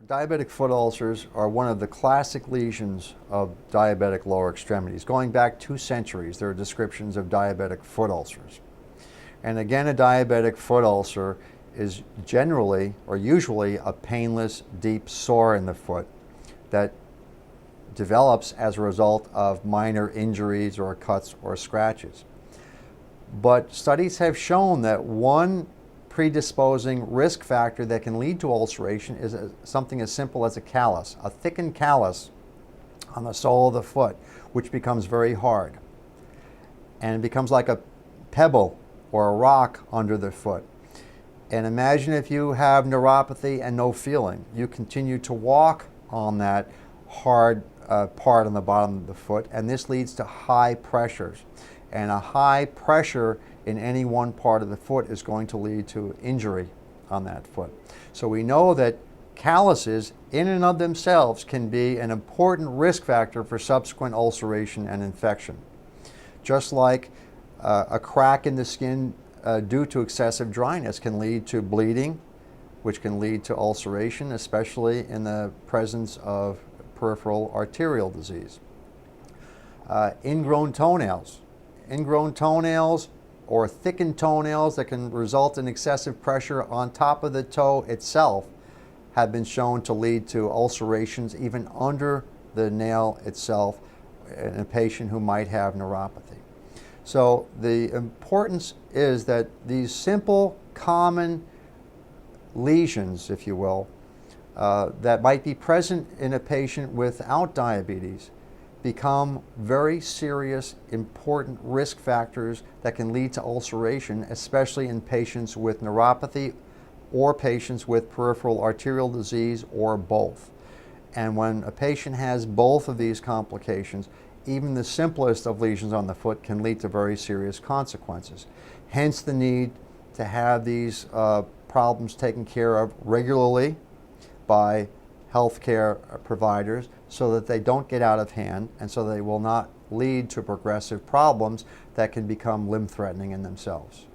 Diabetic foot ulcers are one of the classic lesions of diabetic lower extremities. Going back 2 centuries, there are descriptions of diabetic foot ulcers. And again, a diabetic foot ulcer is generally or usually a painless, deep sore in the foot that develops as a result of minor injuries or cuts or scratches. But studies have shown that one predisposing risk factor that can lead to ulceration is something as simple as a callus, a thickened callus on the sole of the foot, which becomes very hard and becomes like a pebble or a rock under the foot. And imagine if you have neuropathy and no feeling. You continue to walk on that hard part on the bottom of the foot, and this leads to high pressures. And a high pressure in any one part of the foot is going to lead to injury on that foot. So we know that calluses in and of themselves can be an important risk factor for subsequent ulceration and infection. Just like a crack in the skin due to excessive dryness can lead to bleeding, which can lead to ulceration, especially in the presence of peripheral arterial disease. Ingrown toenails or thickened toenails that can result in excessive pressure on top of the toe itself have been shown to lead to ulcerations even under the nail itself in a patient who might have neuropathy. So the importance is that these simple, common lesions, if you will, that might be present in a patient without diabetes become very serious, important risk factors that can lead to ulceration, especially in patients with neuropathy or patients with peripheral arterial disease or both. And when a patient has both of these complications, even the simplest of lesions on the foot can lead to very serious consequences. Hence the need to have these problems taken care of regularly by healthcare providers so that they don't get out of hand and so they will not lead to progressive problems that can become limb-threatening in themselves.